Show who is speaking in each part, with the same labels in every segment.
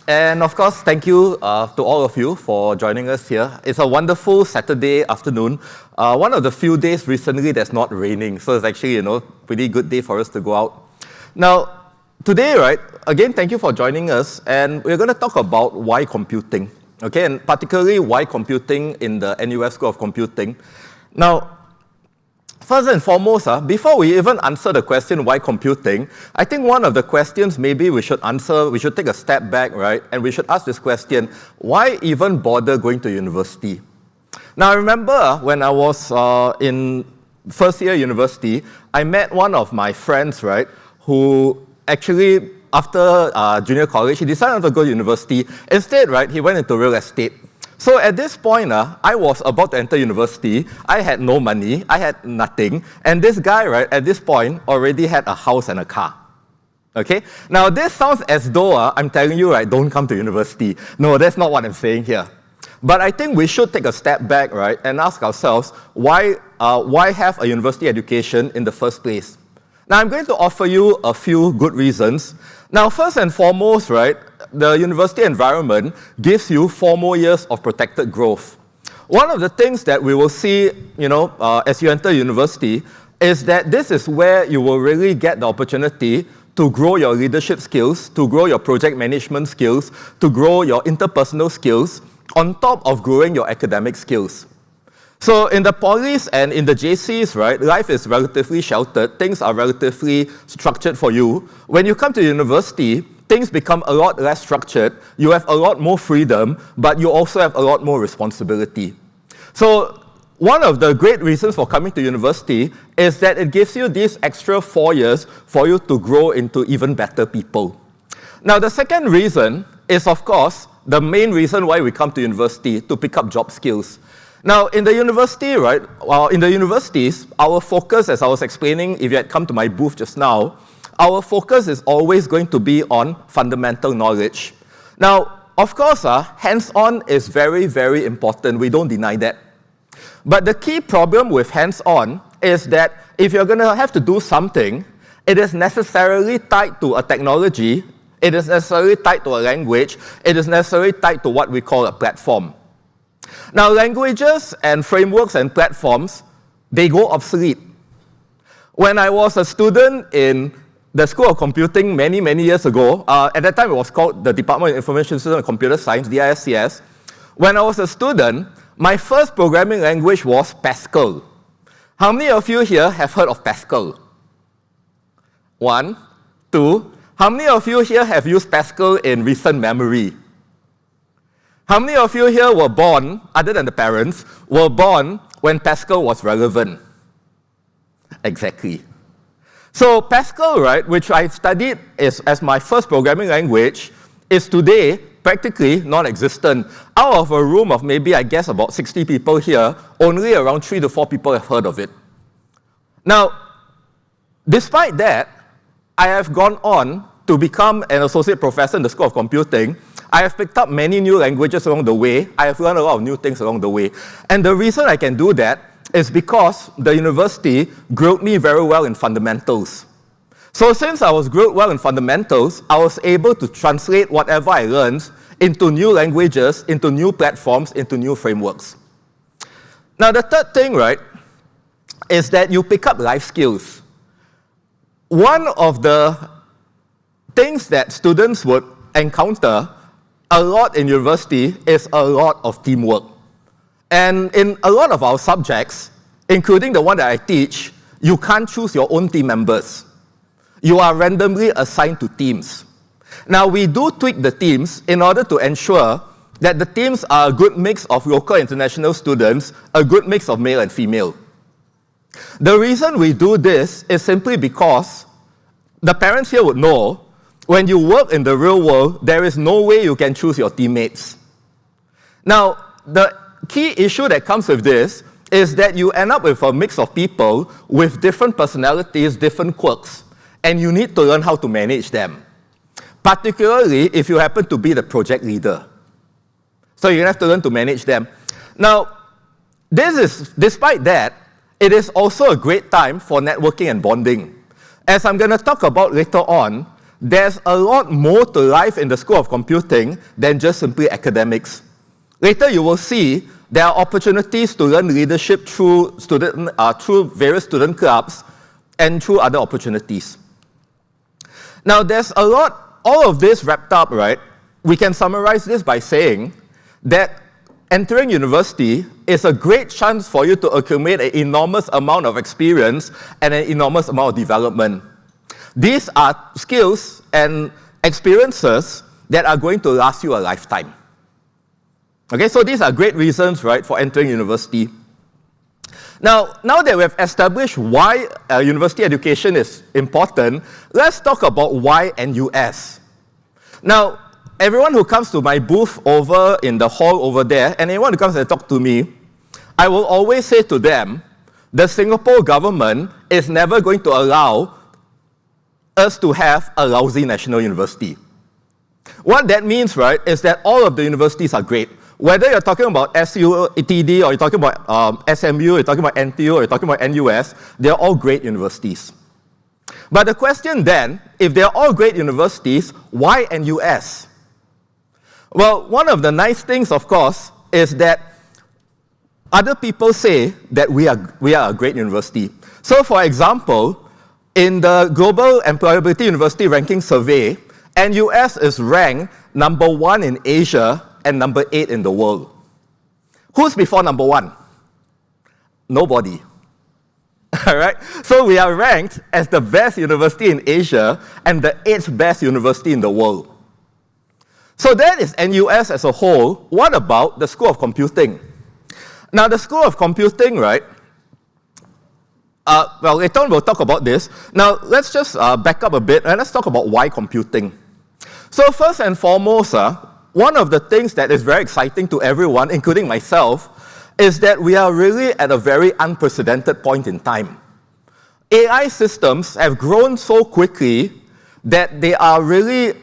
Speaker 1: And of course, thank you to all of you for joining us here. It's a wonderful Saturday afternoon. One of the few days recently that's not raining, so it's actually, pretty good day for us to go out. Now, today, right, again, thank you for joining us, and we're going to talk about why computing, okay, and particularly why computing in the NUS School of Computing. Now, first and foremost, before we even answer the question, why computing, I think one of the questions maybe we should answer, we should take a step back, right? And we should ask this question, why even bother going to university? Now, I remember when I was in first year university, I met one of my friends, right, who actually, after junior college, he decided not to go to university. Instead, right, he went into real estate. So at this point, I was about to enter university. I had no money. I had nothing. And this guy, right, at this point, already had a house and a car. Okay? Now, this sounds as though I'm telling you, right, don't come to university. No, that's not what I'm saying here. But I think we should take a step back, right, and ask ourselves, why have a university education in the first place? Now, I'm going to offer you a few good reasons. Now, first and foremost, right, the university environment gives you 4 more years of protected growth. One of the things that we will see, as you enter university, is that this is where you will really get the opportunity to grow your leadership skills, to grow your project management skills, to grow your interpersonal skills, on top of growing your academic skills. So in the polys and in the JCs, right, life is relatively sheltered, things are relatively structured for you. When you come to university, things become a lot less structured, you have a lot more freedom, but you also have a lot more responsibility. So one of the great reasons for coming to university is that it gives you these extra 4 years for you to grow into even better people. Now the second reason is, of course, the main reason why we come to university, to pick up job skills. Now, in the university, right, in the universities, our focus, as I was explaining, if you had come to my booth just now, our focus is always going to be on fundamental knowledge. Now, of course, hands-on is very, very important. We don't deny that. But the key problem with hands-on is that if you're going to have to do something, it is necessarily tied to a technology, it is necessarily tied to a language, it is necessarily tied to what we call a platform. Now, languages and frameworks and platforms, they go obsolete. When I was a student in the School of Computing many, many years ago, at that time it was called the Department of Information Systems and Computer Science, DISCS. When I was a student, my first programming language was Pascal. How many of you here have heard of Pascal? 1, 2. How many of you here have used Pascal in recent memory? How many of you here were born, other than the parents, were born when Pascal was relevant? Exactly. So Pascal, right, which I studied as my first programming language, is today practically non-existent. Out of a room of maybe, I guess, about 60 people here, only around 3 to 4 people have heard of it. Now, despite that, I have gone on to become an associate professor in the School of Computing. I have picked up many new languages along the way. I have learned a lot of new things along the way. And the reason I can do that is because the university grilled me very well in fundamentals. So since I was grilled well in fundamentals, I was able to translate whatever I learned into new languages, into new platforms, into new frameworks. Now the third thing, right, is that you pick up life skills. One of the things that students would encounter a lot in university is a lot of teamwork. And in a lot of our subjects, including the one that I teach, you can't choose your own team members. You are randomly assigned to teams. Now, we do tweak the teams in order to ensure that the teams are a good mix of local and international students, a good mix of male and female. The reason we do this is simply because the parents here would know when you work in the real world, there is no way you can choose your teammates. Now, the key issue that comes with this is that you end up with a mix of people with different personalities, different quirks, and you need to learn how to manage them, particularly if you happen to be the project leader. So you have to learn to manage them. Now, despite that, it is also a great time for networking and bonding. As I'm going to talk about later on, there's a lot more to life in the School of Computing than just simply academics. Later you will see there are opportunities to learn leadership through various student clubs and through other opportunities. Now there's a lot, all of this wrapped up, right? We can summarize this by saying that entering university is a great chance for you to accumulate an enormous amount of experience and an enormous amount of development. These are skills and experiences that are going to last you a lifetime. Okay, so these are great reasons, right, for entering university. Now that we have established why university education is important, let's talk about why NUS. Now, everyone who comes to my booth over in the hall over there, and anyone who comes and talk to me, I will always say to them, the Singapore government is never going to allow us to have a lousy national university. What that means, right, is that all of the universities are great. Whether you're talking about SUTD, or you're talking about SMU, you're talking about NTU, or you're talking about NUS, they're all great universities. But the question then, if they're all great universities, why NUS? Well, one of the nice things, of course, is that other people say that we are a great university. So, for example, in the Global Employability University Ranking Survey, NUS is ranked #1 in Asia and #8 in the world. Who's before #1? Nobody. All right? So we are ranked as the best university in Asia and the 8th best university in the world. So that is NUS as a whole. What about the School of Computing? Now, the School of Computing, right? Well, later on we'll talk about this. Now, let's just back up a bit and let's talk about why computing. So first and foremost, one of the things that is very exciting to everyone, including myself, is that we are really at a very unprecedented point in time. AI systems have grown so quickly that they are really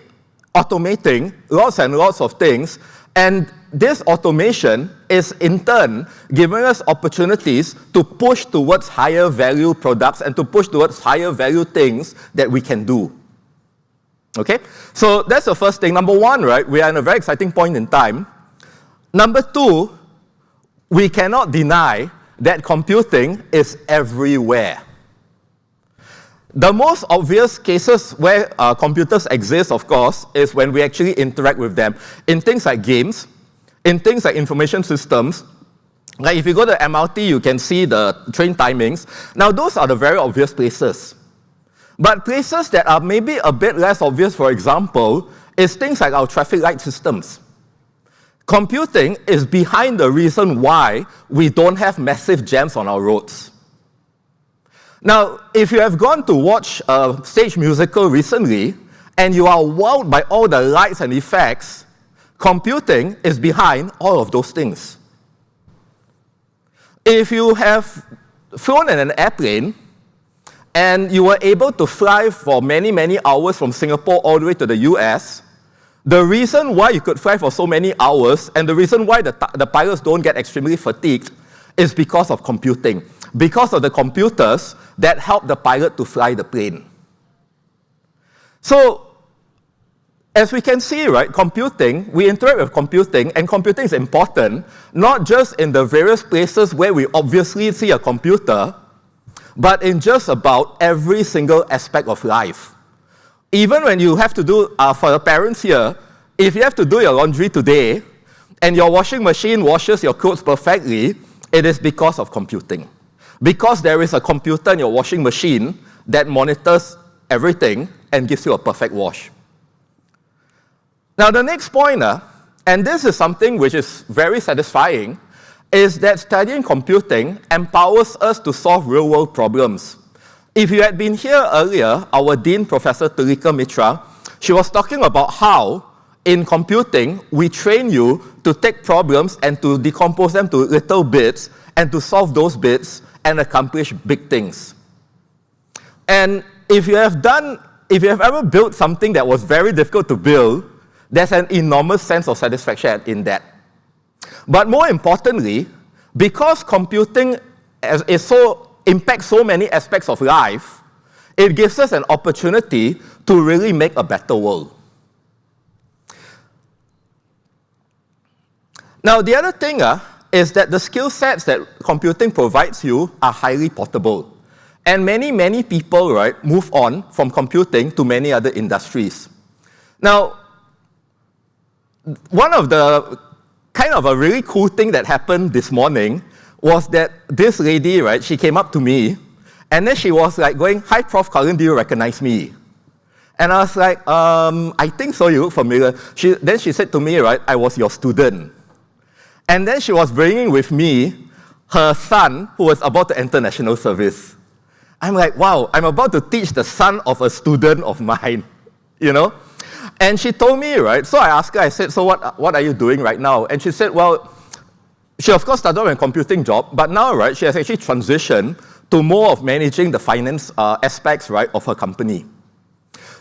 Speaker 1: automating lots and lots of things, and this automation is in turn giving us opportunities to push towards higher value products and to push towards higher value things that we can do. Okay? So that's the first thing. #1, right, we are in a very exciting point in time. #2, we cannot deny that computing is everywhere. The most obvious cases where computers exist, of course, is when we actually interact with them. In things like games, in things like information systems, like if you go to MRT, you can see the train timings. Now, those are the very obvious places. But places that are maybe a bit less obvious, for example, is things like our traffic light systems. Computing is behind the reason why we don't have massive jams on our roads. Now, if you have gone to watch a stage musical recently, and you are wowed by all the lights and effects, computing is behind all of those things. If you have flown in an airplane, and you were able to fly for many, many hours from Singapore all the way to the US, the reason why you could fly for so many hours and the reason why the pilots don't get extremely fatigued is because of computing, because of the computers that help the pilot to fly the plane. So, as we can see, right, computing, we interact with computing, and computing is important, not just in the various places where we obviously see a computer, but in just about every single aspect of life. Even when you have to do, for the parents here, if you have to do your laundry today, and your washing machine washes your clothes perfectly, it is because of computing. Because there is a computer in your washing machine that monitors everything and gives you a perfect wash. Now the next point, and this is something which is very satisfying, is that studying computing empowers us to solve real-world problems. If you had been here earlier, our Dean, Professor Tulika Mitra, she was talking about how in computing, we train you to take problems and to decompose them to little bits and to solve those bits and accomplish big things. And if you have ever built something that was very difficult to build, there's an enormous sense of satisfaction in that. But more importantly, because computing impacts so many aspects of life, it gives us an opportunity to really make a better world. Now, the other thing is that the skill sets that computing provides you are highly portable. And many people, right, move on from computing to many other industries. Now, one of the kind of a really cool thing that happened this morning was that this lady, right, she came up to me, and then she was like going, "Hi, Prof Colin, do you recognize me?" And I was like, "I think so, you look familiar." Then she said to me, right, "I was your student." And then she was bringing with me her son, who was about to enter national service. I'm like, wow, I'm about to teach the son of a student of mine, you know? And she told me, right, so I asked her, I said, "So what are you doing right now?" And she said, well, she of course started on a computing job, but now, right, she has actually transitioned to more of managing the finance aspects, right, of her company.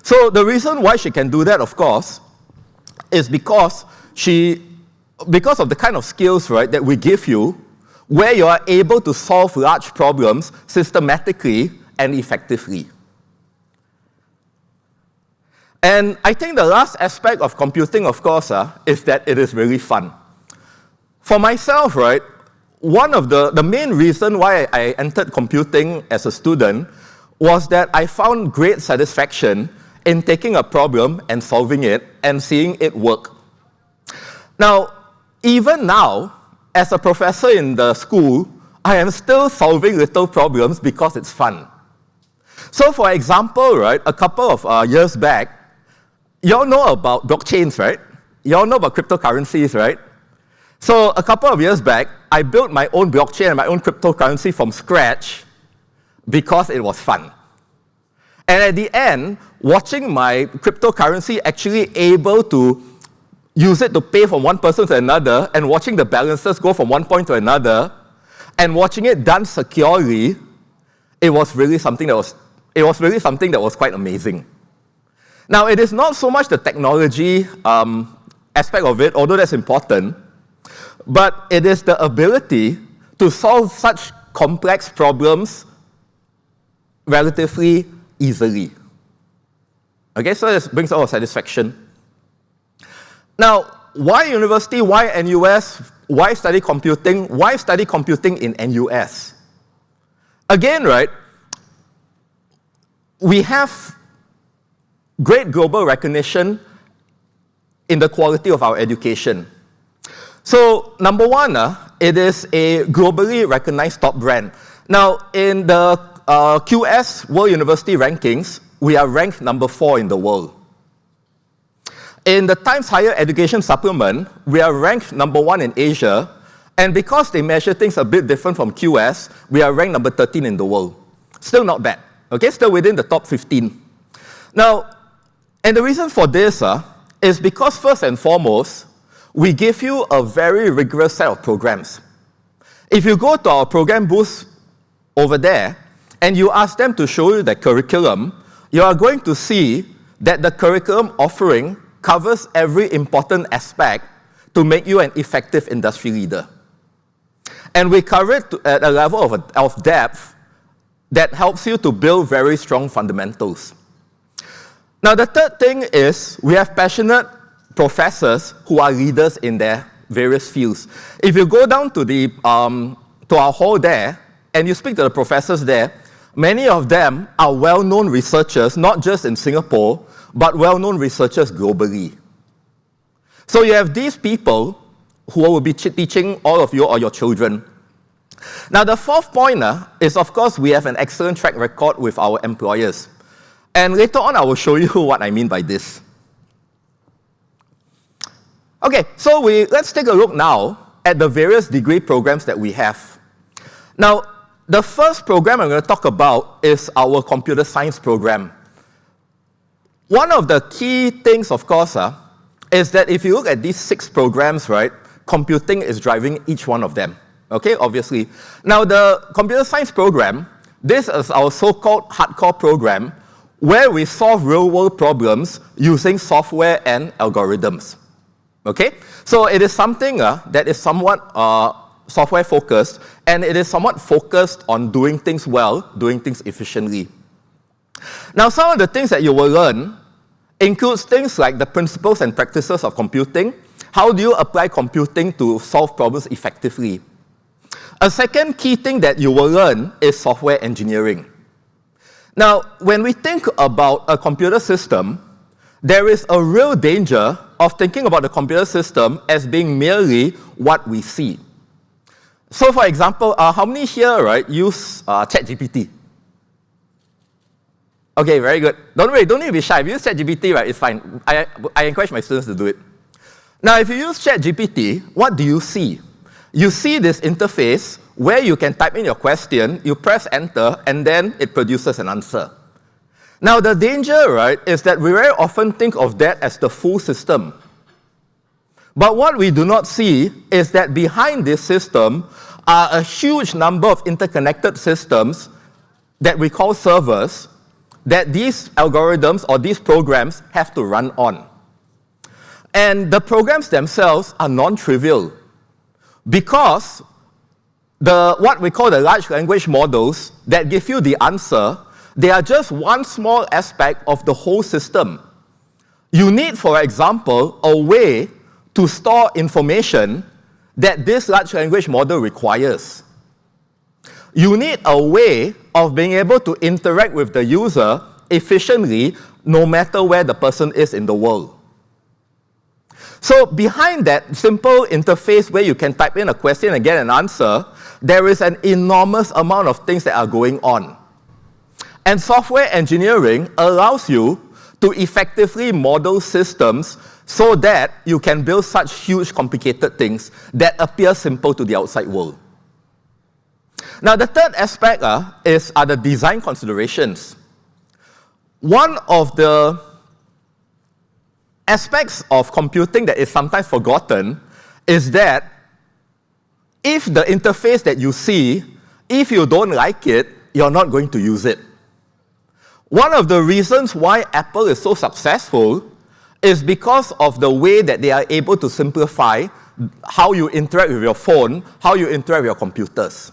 Speaker 1: So the reason why she can do that, of course, is because of the kind of skills, right, that we give you, where you are able to solve large problems systematically and effectively. And I think the last aspect of computing, of course, is that it is really fun. For myself, right, one of the main reason why I entered computing as a student was that I found great satisfaction in taking a problem and solving it and seeing it work. Now, even now, as a professor in the school, I am still solving little problems because it's fun. So for example, right, a couple of years back, you all know about blockchains, right? You all know about cryptocurrencies, right? So a couple of years back, I built my own blockchain and my own cryptocurrency from scratch because it was fun. And at the end, watching my cryptocurrency actually able to use it to pay from one person to another, and watching the balances go from one point to another, and watching it done securely, it was really something that was quite amazing. Now, it is not so much the technology aspect of it, although that's important, but it is the ability to solve such complex problems relatively easily. Okay, so this brings a lot of satisfaction. Now, why university? Why NUS? Why study computing? Why study computing in NUS? Again, right, we have great global recognition in the quality of our education. So, number one, it is a globally recognized top brand. Now, in the QS World University Rankings, we are ranked number 4 in the world. In the Times Higher Education Supplement, we are ranked number 1 in Asia, and because they measure things a bit different from QS, we are ranked number 13 in the world. Still not bad, okay? Still within the top 15. Now, and the reason for this is because first and foremost, we give you a very rigorous set of programs. If you go to our program booth over there, and you ask them to show you the curriculum, you are going to see that the curriculum offering covers every important aspect to make you an effective industry leader. And we cover it at a level of depth that helps you to build very strong fundamentals. Now, the third thing is we have passionate professors who are leaders in their various fields. If you go down to our hall there, and you speak to the professors there, many of them are well-known researchers, not just in Singapore, but well-known researchers globally. So you have these people who will be teaching all of you or your children. Now, the fourth point is, of course, we have an excellent track record with our employers. And later on, I will show you what I mean by this. Okay, so let's take a look now at the various degree programs that we have. Now, the first program I'm going to talk about is our computer science program. One of the key things, of course, is that if you look at these 6 programs, right, computing is driving each one of them. Okay, obviously. Now, the computer science program, this is our so-called hardcore program, where we solve real-world problems using software and algorithms. Okay? So it is something that is somewhat software-focused, and it is somewhat focused on doing things well, doing things efficiently. Now, some of the things that you will learn includes things like the principles and practices of computing. How do you apply computing to solve problems effectively? A second key thing that you will learn is software engineering. Now, when we think about a computer system, there is a real danger of thinking about the computer system as being merely what we see. So, for example, how many here, right, use ChatGPT? Okay, very good. Don't worry, don't need to be shy. If you use ChatGPT, right, it's fine. I encourage my students to do it. Now, if you use ChatGPT, what do you see? You see this interface where you can type in your question, you press enter, and then it produces an answer. Now, the danger, right, is that we very often think of that as the full system. But what we do not see is that behind this system are a huge number of interconnected systems that we call servers that these algorithms or these programs have to run on. And the programs themselves are non-trivial because what we call the large language models that give you the answer, they are just one small aspect of the whole system. You need, for example, a way to store information that this large language model requires. You need a way of being able to interact with the user efficiently no matter where the person is in the world. So behind that simple interface where you can type in a question and get an answer, there is an enormous amount of things that are going on. And software engineering allows you to effectively model systems so that you can build such huge, complicated things that appear simple to the outside world. Now, the third aspect are the design considerations. One of the aspects of computing that is sometimes forgotten is that if the interface that you see, if you don't like it, you're not going to use it. One of the reasons why Apple is so successful is because of the way that they are able to simplify how you interact with your phone, how you interact with your computers.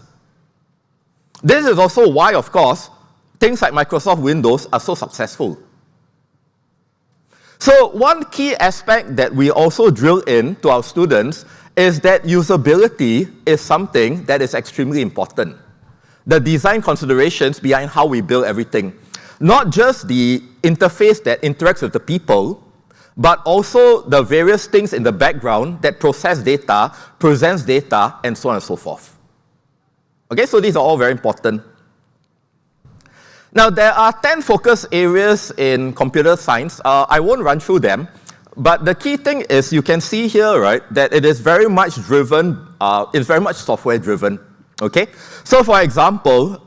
Speaker 1: This is also why, of course, things like Microsoft Windows are so successful. So one key aspect that we also drill in to our students is that usability is something that is extremely important. The design considerations behind how we build everything. Not just the interface that interacts with the people, but also the various things in the background that process data, presents data, and so on and so forth. Okay, so these are all very important. Now, there are 10 focus areas in computer science. I won't run through them, but the key thing is you can see here, right, that it is very much driven, it's very much software driven. Okay? So, for example,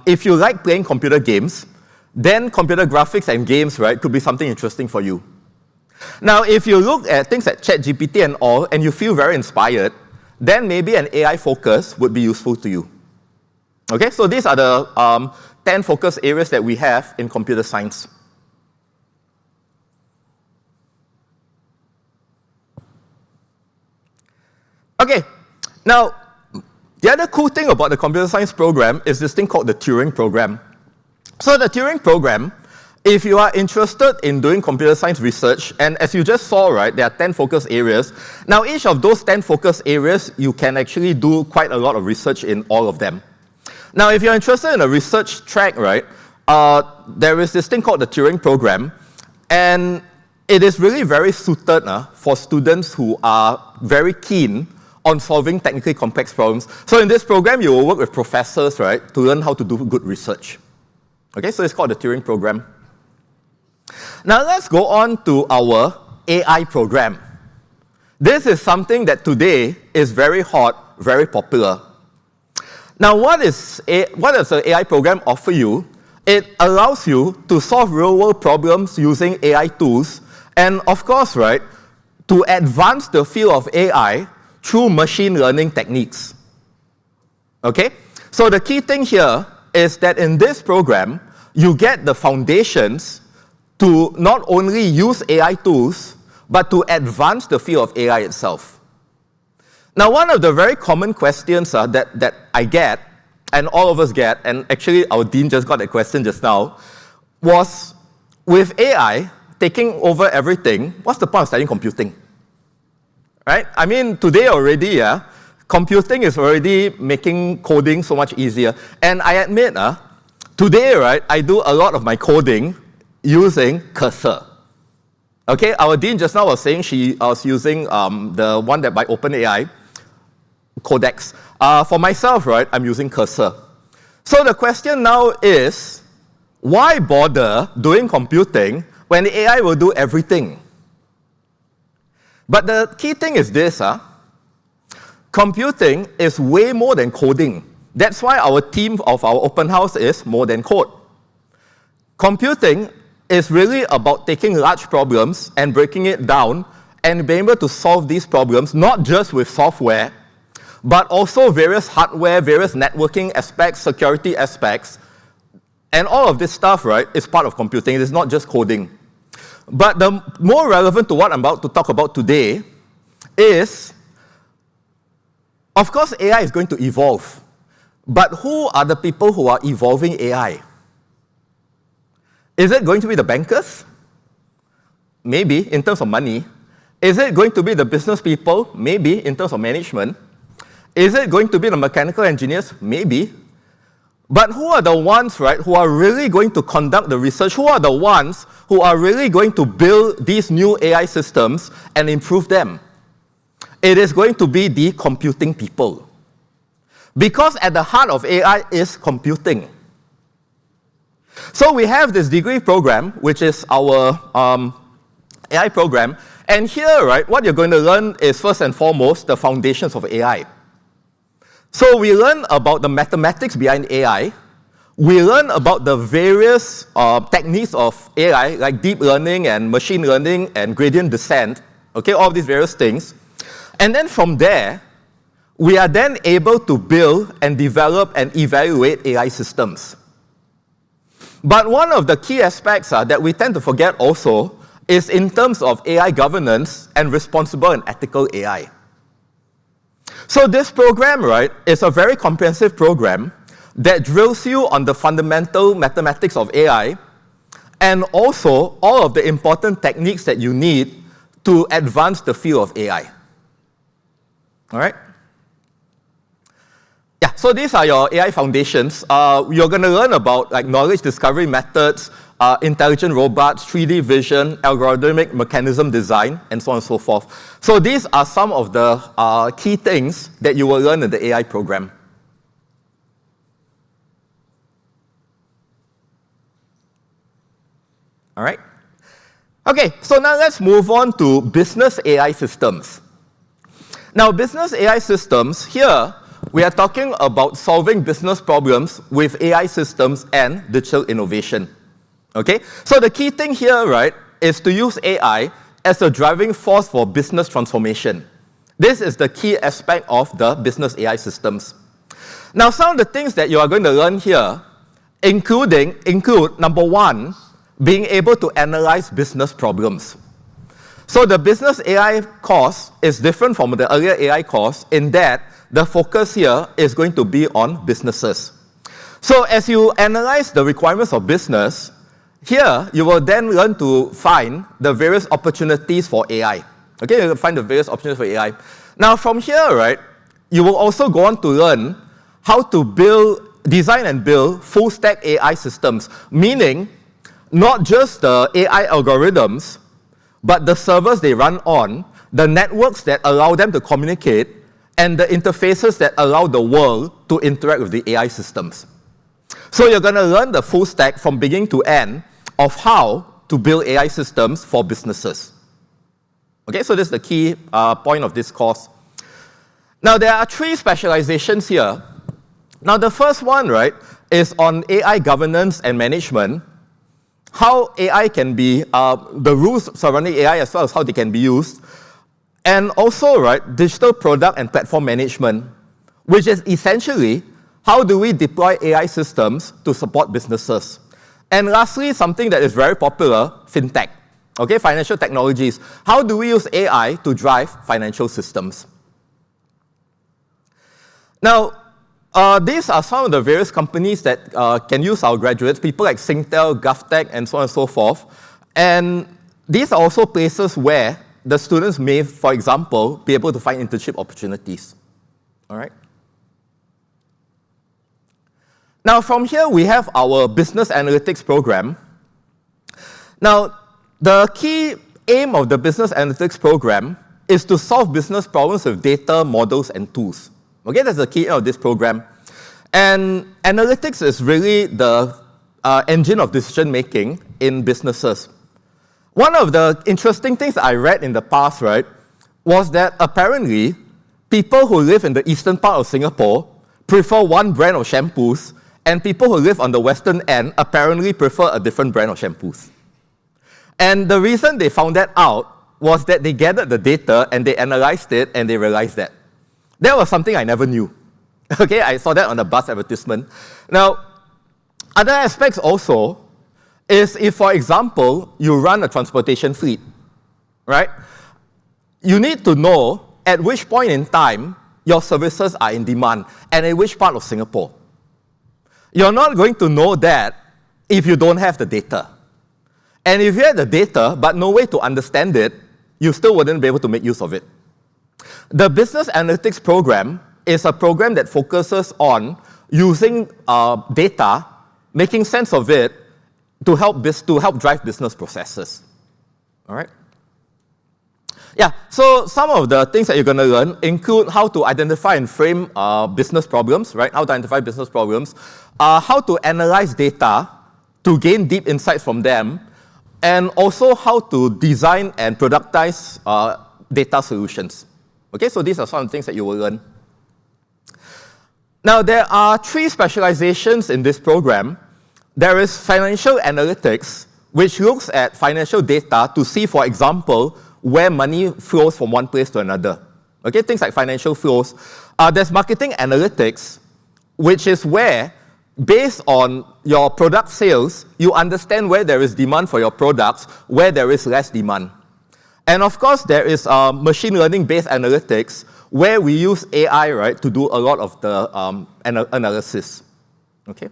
Speaker 1: if you like playing computer games, then computer graphics and games, right, could be something interesting for you. Now, if you look at things like ChatGPT and all, and you feel very inspired, then maybe an AI focus would be useful to you. Okay, so these are the 10 focus areas that we have in computer science. Okay, now, the other cool thing about the computer science program is this thing called the Turing program. So the Turing program, if you are interested in doing computer science research, and as you just saw, right, there are 10 focus areas. Now, each of those 10 focus areas, you can actually do quite a lot of research in all of them. Now, if you're interested in a research track, right, there is this thing called the Turing program, and it is really very suited for students who are very keen on solving technically complex problems. So in this program, you will work with professors, right, to learn how to do good research. Okay, so it's called the Turing program. Now let's go on to our AI program. This is something that today is very hot, very popular. Now what does the AI program offer you? It allows you to solve real-world problems using AI tools, and of course, right, to advance the field of AI through machine learning techniques. Okay? So the key thing here is that in this program, you get the foundations to not only use AI tools, but to advance the field of AI itself. Now, one of the very common questions that I get, and all of us get, and actually our dean just got a question just now, was, with AI taking over everything, what's the point of studying computing? Right? I mean, today already, computing is already making coding so much easier. And I admit, today, right, I do a lot of my coding using Cursor. Okay, our dean just now was saying she was using the one that by OpenAI, Codex. For myself, right, I'm using Cursor. So the question now is, why bother doing computing when the AI will do everything? But the key thing is this, computing is way more than coding. That's why our theme of our open house is more than code. Computing is really about taking large problems and breaking it down and being able to solve these problems, not just with software, but also various hardware, various networking aspects, security aspects, and all of this stuff, right, is part of computing. It is not just coding. But the more relevant to what I'm about to talk about today is, of course, AI is going to evolve. But who are the people who are evolving AI? Is it going to be the bankers? Maybe, in terms of money. Is it going to be the business people? Maybe, in terms of management. Is it going to be the mechanical engineers? Maybe. But who are the ones, right, who are really going to conduct the research? Who are the ones who are really going to build these new AI systems and improve them? It is going to be the computing people. Because at the heart of AI is computing. So we have this degree program, which is our AI program. And here, right, what you're going to learn is first and foremost the foundations of AI. So we learn about the mathematics behind AI. We learn about the various techniques of AI, like deep learning and machine learning and gradient descent, okay, all these various things. And then from there, we are then able to build and develop and evaluate AI systems. But one of the key aspects that we tend to forget also is in terms of AI governance and responsible and ethical AI. So this program, right, is a very comprehensive program that drills you on the fundamental mathematics of AI and also all of the important techniques that you need to advance the field of AI. All right? Yeah, so these are your AI foundations. You're going to learn about like knowledge discovery methods, intelligent robots, 3D vision, algorithmic mechanism design, and so on and so forth. So these are some of the key things that you will learn in the AI program. All right? Okay, so now let's move on to business AI systems. Now, business AI systems, here, we are talking about solving business problems with AI systems and digital innovation. Okay? So the key thing here, right, is to use AI as a driving force for business transformation. This is the key aspect of the business AI systems. Now, some of the things that you are going to learn here include, number one, being able to analyze business problems. So the business AI course is different from the earlier AI course in that the focus here is going to be on businesses. So as you analyze the requirements of business, here you will then learn to find the various opportunities for AI. Okay, you'll find the various opportunities for AI. Now from here, right, you will also go on to learn how to design and build full stack AI systems, meaning not just the AI algorithms, but the servers they run on, the networks that allow them to communicate, and the interfaces that allow the world to interact with the AI systems. So you're going to learn the full stack from beginning to end of how to build AI systems for businesses. Okay, so this is the key point of this course. Now, there are three specializations here. Now, the first one, right, is on AI governance and management, how AI can be, the rules surrounding AI as well as how they can be used, and also, right, digital product and platform management, which is essentially how do we deploy AI systems to support businesses. And lastly, something that is very popular, fintech, okay, financial technologies. How do we use AI to drive financial systems? Now, These are some of the various companies that can use our graduates, people like Singtel, GovTech, and so on and so forth. And these are also places where the students may, for example, be able to find internship opportunities. All right? Now, from here, we have our business analytics program. Now, the key aim of the business analytics program is to solve business problems with data, models, and tools. Okay, that's the key aim of this program. And analytics is really the engine of decision-making in businesses. One of the interesting things I read in the past, right, was that apparently people who live in the eastern part of Singapore prefer one brand of shampoos, and people who live on the western end apparently prefer a different brand of shampoos. And the reason they found that out was that they gathered the data and they analyzed it and they realized that. That was something I never knew. Okay, I saw that on the bus advertisement. Now, other aspects also is if, for example, you run a transportation fleet, right? You need to know at which point in time your services are in demand and in which part of Singapore. You're not going to know that if you don't have the data. And if you had the data but no way to understand it, you still wouldn't be able to make use of it. The Business Analytics Program is a program that focuses on using data, making sense of it, to help drive business processes. All right? Yeah, so some of the things that you're going to learn include how to identify and frame business problems, right? How to identify business problems, how to analyze data to gain deep insights from them, and also how to design and productize data solutions. Okay, so these are some of the things that you will learn. Now, there are 3 specializations in this program. There is financial analytics, which looks at financial data to see, for example, where money flows from one place to another. Okay, things like financial flows. There's marketing analytics, which is where, based on your product sales, you understand where there is demand for your products, where there is less demand. And of course, there is machine learning-based analytics, where we use AI, right, to do a lot of the analysis. Okay?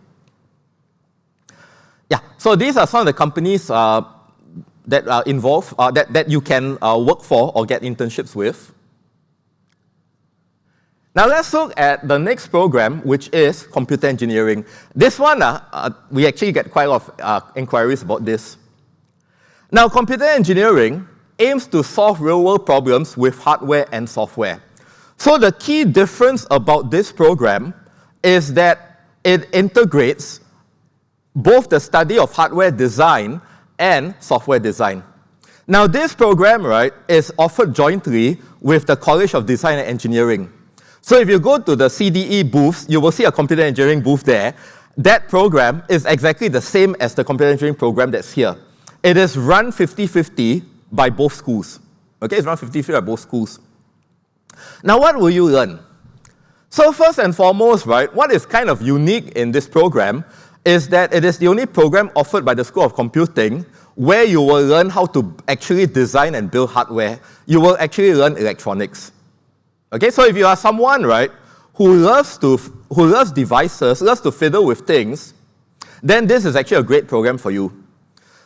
Speaker 1: Yeah, so these are some of the companies that are involved, that you can work for or get internships with. Now let's look at the next program, which is computer engineering. This one, we actually get quite a lot of inquiries about this. Now, computer engineering aims to solve real-world problems with hardware and software. So the key difference about this program is that it integrates both the study of hardware design and software design. Now, this program, right, is offered jointly with the College of Design and Engineering. So if you go to the CDE booths, you will see a computer engineering booth there. That program is exactly the same as the computer engineering program that's here. It is run 50-50 by both schools. Okay, it's run 50-50 by both schools. Now, what will you learn? So first and foremost, right, what is kind of unique in this program is that it is the only program offered by the School of Computing where you will learn how to actually design and build hardware. You will actually learn electronics. Okay, so if you are someone, right, who loves devices, loves to fiddle with things, then this is actually a great program for you.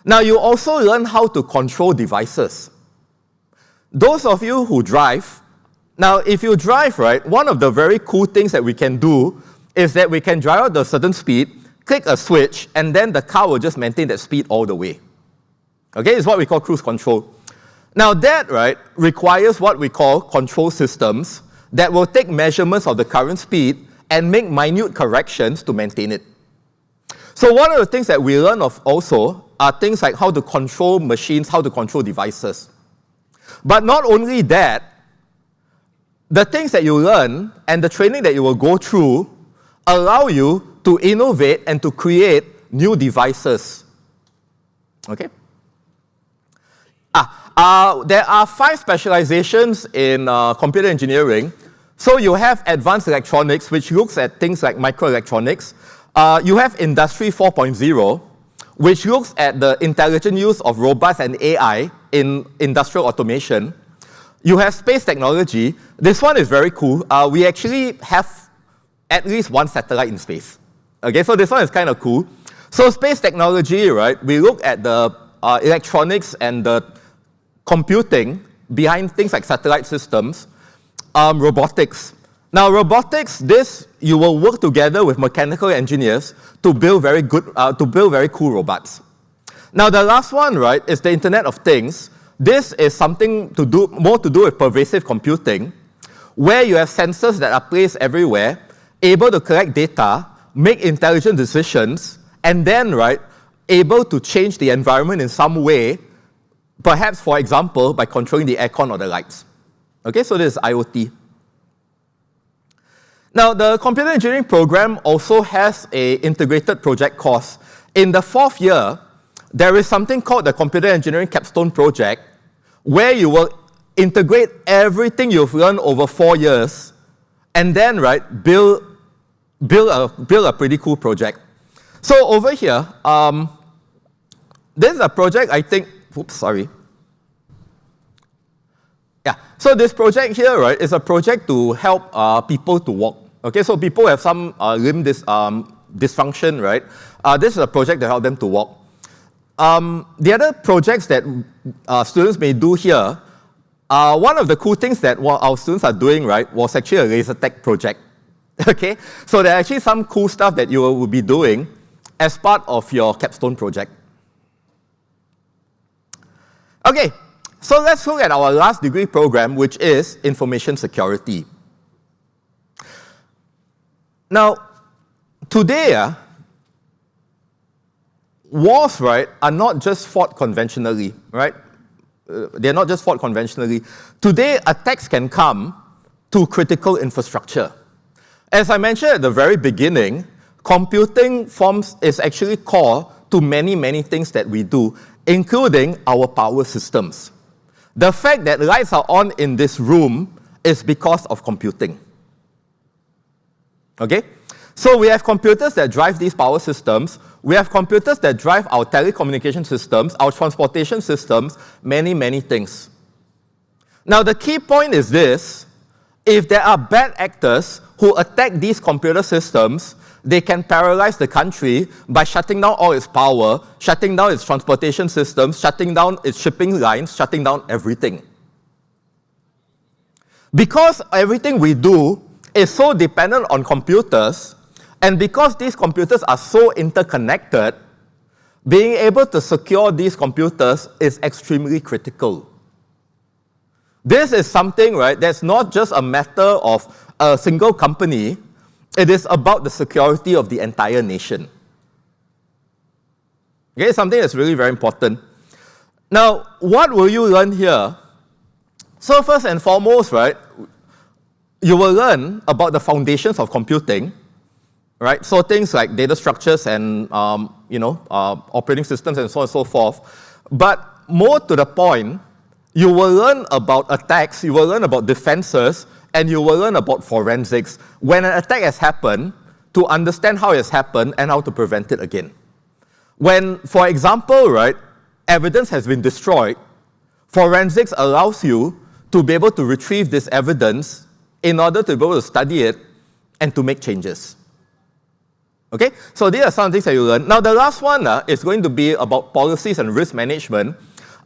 Speaker 1: Now, you also learn how to control devices. Those of you who drive, now, if you drive, right, one of the very cool things that we can do is that we can drive at a certain speed, click a switch, and then the car will just maintain that speed all the way. Okay, it's what we call cruise control. Now, that, right, requires what we call control systems that will take measurements of the current speed and make minute corrections to maintain it. So one of the things that we learn of also are things like how to control machines, how to control devices. But not only that, the things that you learn and the training that you will go through allow you to innovate and to create new devices. Okay? There are 5 specializations in computer engineering. So you have advanced electronics, which looks at things like microelectronics. You have Industry 4.0, which looks at the intelligent use of robots and AI in industrial automation. You have space technology. This one is very cool. We actually have at least one satellite in space. Okay, so this one is kind of cool. So space technology, right, we look at the electronics and the computing behind things like satellite systems, robotics. Now, robotics, you will work together with mechanical engineers to build very cool robots. Now, the last one, right, is the Internet of Things. This is something more to do with pervasive computing, where you have sensors that are placed everywhere, able to collect data, make intelligent decisions, and then, right, able to change the environment in some way, perhaps, for example, by controlling the aircon or the lights. Okay, so this is IoT. Now, the computer engineering program also has an integrated project course. In the 4th year, there is something called the Computer Engineering Capstone Project, where you will integrate everything you've learned over 4 years, and then, right, build a pretty cool project. So over here, this is a project I think, oops, sorry. Yeah, so this project here, right, is a project to help people to walk. Okay, so people have some limb dysfunction, right? This is a project to help them to walk. The other projects that students may do here, one of the cool things that our students are doing, right, was actually a laser tag project. Okay, so there are actually some cool stuff that you will be doing as part of your capstone project. Okay, so let's look at our last degree program, which is information security. Now, today, wars, right, are not just fought conventionally, right? They're not just fought conventionally. Today, attacks can come to critical infrastructure. As I mentioned at the very beginning, computing is actually core to many, many things that we do, including our power systems. The fact that lights are on in this room is because of computing. Okay? So we have computers that drive these power systems. We have computers that drive our telecommunication systems, our transportation systems, many, many things. Now, the key point is this. If there are bad actors who attack these computer systems, they can paralyze the country by shutting down all its power, shutting down its transportation systems, shutting down its shipping lines, shutting down everything. Because everything we do is so dependent on computers, and because these computers are so interconnected, being able to secure these computers is extremely critical. This is something, right, that's not just a matter of a single company. It is about the security of the entire nation. Okay, something that's really very important. Now, what will you learn here? So first and foremost, right, you will learn about the foundations of computing, right? So things like data structures and operating systems and so on and so forth. But more to the point, you will learn about attacks, you will learn about defenses, and you will learn about forensics. When an attack has happened, to understand how it has happened and how to prevent it again. When, for example, right, evidence has been destroyed, forensics allows you to be able to retrieve this evidence in order to be able to study it and to make changes. Okay? So these are some things that you learn. Now, the last one is going to be about policies and risk management,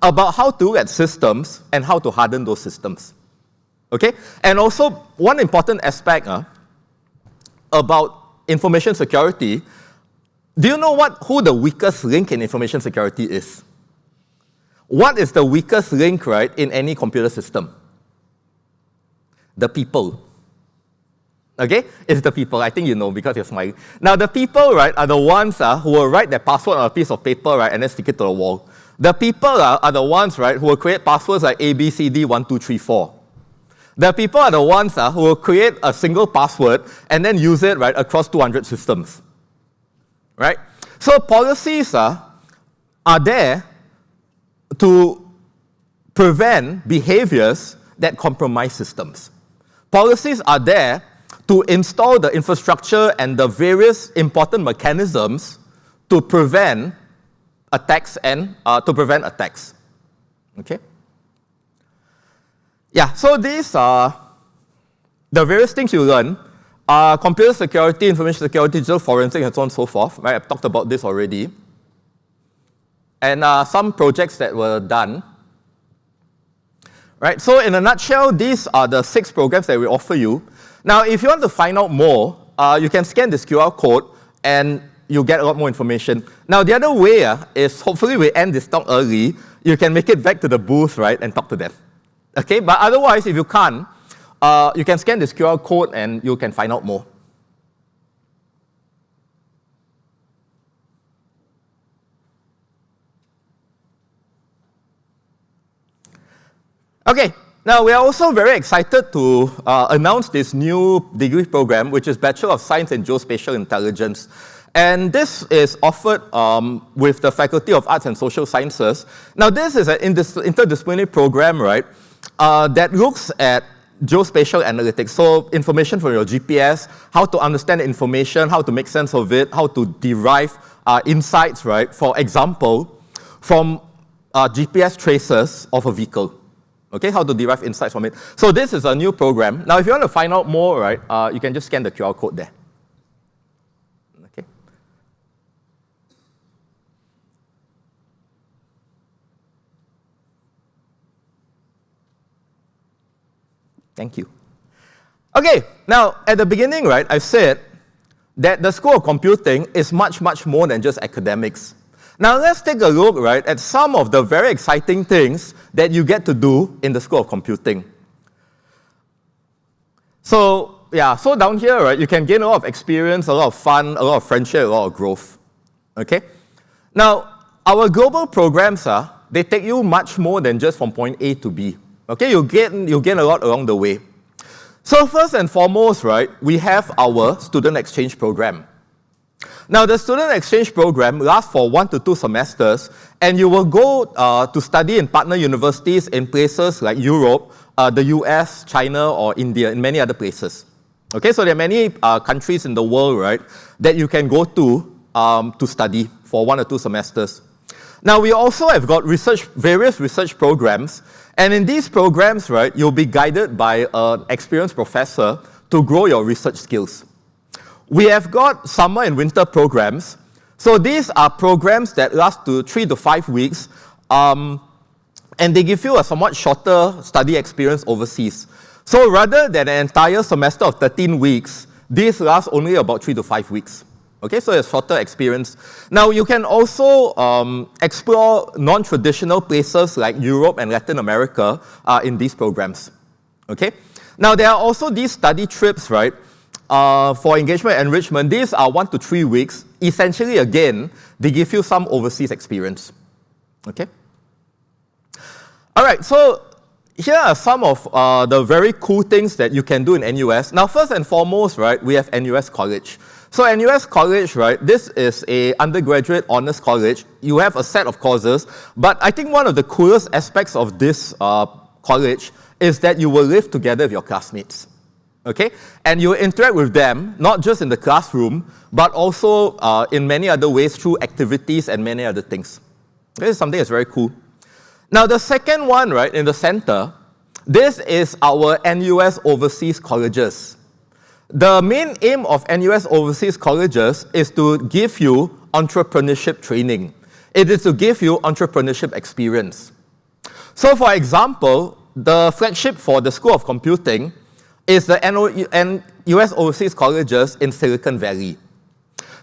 Speaker 1: about how to look at systems and how to harden those systems. Okay? And also, one important aspect about information security, do you know who the weakest link in information security is? What is the weakest link, right, in any computer system? The people. Okay? It's the people. I think you know because you're smiling. Now, the people, right, are the ones who will write their password on a piece of paper, right, and then stick it to the wall. The people are the ones, right, who will create passwords like ABCD1234. The people are the ones who will create a single password and then use it, right, across 200 systems. Right? So policies are there to prevent behaviors that compromise systems. Policies are there to install the infrastructure and the various important mechanisms to prevent attacks Okay? Yeah, so these are the various things you learn. computer security, information security, digital forensics, and so on and so forth. Right? I've talked about this already. And some projects that were done. Right? So in a nutshell, these are the 6 programs that we offer you. Now, if you want to find out more, you can scan this QR code and you'll get a lot more information. Now, the other way is hopefully we end this talk early. You can make it back to the booth, right, and talk to them. Okay? But otherwise, if you can't, you can scan this QR code and you can find out more. Okay, now we are also very excited to announce this new degree program, which is Bachelor of Science in Geospatial Intelligence. And this is offered with the Faculty of Arts and Social Sciences. Now, this is an interdisciplinary program, right, that looks at geospatial analytics, so information from your GPS, how to understand information, how to make sense of it, how to derive insights, right, for example, from GPS traces of a vehicle. Okay, how to derive insights from it. So this is a new program. Now, if you want to find out more, right, you can just scan the QR code there. Okay. Thank you. Okay, now, at the beginning, right, I said that the School of Computing is much, much more than just academics. Now, let's take a look, right, at some of the very exciting things that you get to do in the School of Computing. So, yeah, so down here, right, you can gain a lot of experience, a lot of fun, a lot of friendship, a lot of growth. Okay? Now, our global programs, they take you much more than just from point A to B. Okay? You'll gain a lot along the way. So, first and foremost, right, we have our student exchange program. Now, the student exchange program lasts for 1 to 2 semesters, and you will go to study in partner universities in places like Europe, the US, China, or India, and many other places. Okay, so there are many countries in the world, right, that you can go to study for 1 or 2 semesters. Now, we also have got various research programs, and in these programs, right, you'll be guided by an experienced professor to grow your research skills. We have got summer and winter programs. So these are programs that last to 3 to 5 weeks, and they give you a somewhat shorter study experience overseas. So rather than an entire semester of 13 weeks, these last only about 3 to 5 weeks. Okay, so it's shorter experience. Now, you can also explore non-traditional places like Europe and Latin America in these programs. Okay? Now, there are also these study trips, right? For engagement and enrichment, these are 1 to 3 weeks. Essentially, again, they give you some overseas experience. Okay? All right, so here are some of the very cool things that you can do in NUS. Now, first and foremost, right, we have NUS College. So NUS College, right, this is an undergraduate honors college. You have a set of courses, but I think one of the coolest aspects of this college is that you will live together with your classmates. Okay? And you interact with them, not just in the classroom, but also in many other ways through activities and many other things. This is something that's very cool. Now, the second one, right, in the center, this is our NUS Overseas Colleges. The main aim of NUS Overseas Colleges is to give you entrepreneurship training. It is to give you entrepreneurship experience. So, for example, the flagship for the School of Computing is the NUS Overseas Colleges in Silicon Valley.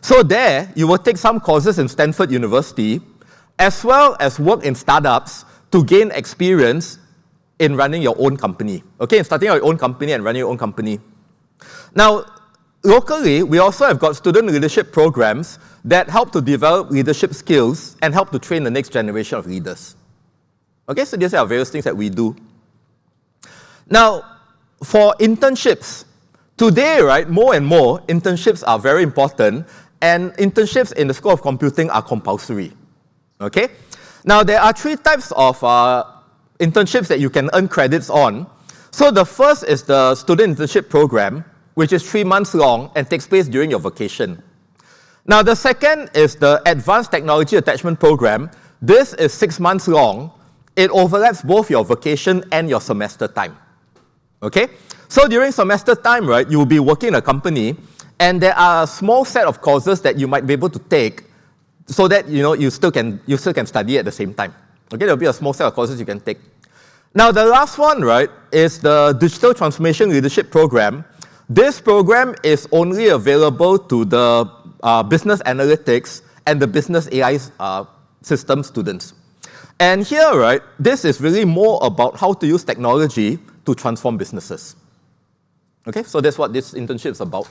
Speaker 1: So there, you will take some courses in Stanford University, as well as work in startups to gain experience in running your own company. Okay, in starting your own company and running your own company. Now, locally, we also have got student leadership programs that help to develop leadership skills and help to train the next generation of leaders. Okay, so these are various things that we do. Now, for internships, today, right, more and more, internships are very important, and internships in the School of Computing are compulsory. Okay? Now, there are 3 types of internships that you can earn credits on. So the first is the student internship program, which is 3 months long and takes place during your vacation. Now, the second is the Advanced Technology Attachment Program. This is 6 months long. It overlaps both your vacation and your semester time. Okay? So during semester time, right, you will be working in a company, and there are a small set of courses that you might be able to take so that you still can study at the same time. Okay, there will be a small set of courses you can take. Now the last one, right, is the Digital Transformation Leadership Program. This program is only available to the business analytics and the business AI system students. And here, right, this is really more about how to use technology to transform businesses. Okay, so that's what this internship is about.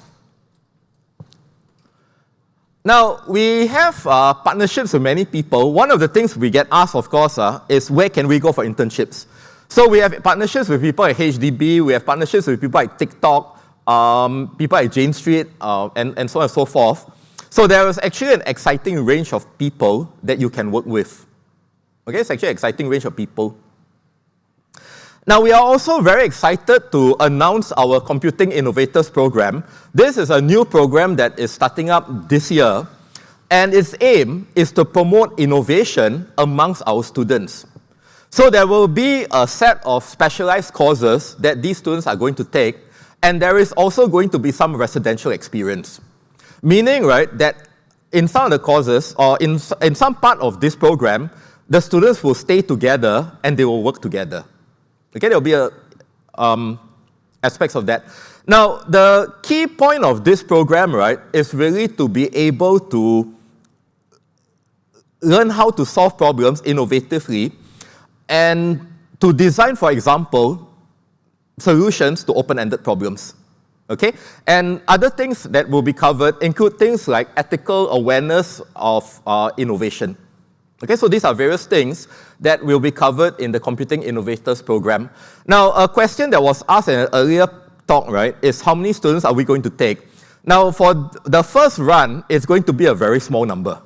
Speaker 1: Now, we have partnerships with many people. One of the things we get asked, of course, is where can we go for internships? So we have partnerships with people at HDB, we have partnerships with people at TikTok, people at Jane Street, and so on and so forth. So there is actually an exciting range of people that you can work with. Okay, it's actually an exciting range of people. Now, we are also very excited to announce our Computing Innovators program. This is a new program that is starting up this year, and its aim is to promote innovation amongst our students. So there will be a set of specialized courses that these students are going to take, and there is also going to be some residential experience. Meaning, right, that in some of the courses, or in some part of this program, the students will stay together and they will work together. Okay, there will be aspects of that. Now, the key point of this program, right, is really to be able to learn how to solve problems innovatively and to design, for example, solutions to open-ended problems. Okay? And other things that will be covered include things like ethical awareness of innovation. Okay, so these are various things that will be covered in the Computing Innovators program. Now, a question that was asked in an earlier talk, right, is how many students are we going to take? Now, for the first run, it's going to be a very small number.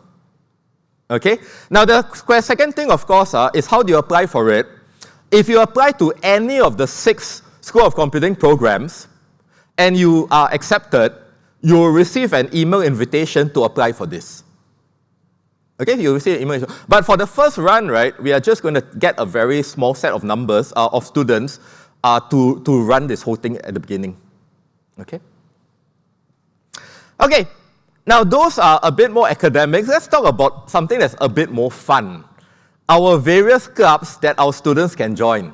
Speaker 1: Okay? Now, the second thing, of course, is how do you apply for it? If you apply to any of the 6 School of Computing programs and you are accepted, you will receive an email invitation to apply for this. Okay, you receive an email. But for the first run, right, we are just going to get a very small set of numbers of students to run this whole thing at the beginning. Okay? Okay, now those are a bit more academics. Let's talk about something that's a bit more fun. Our various clubs that our students can join.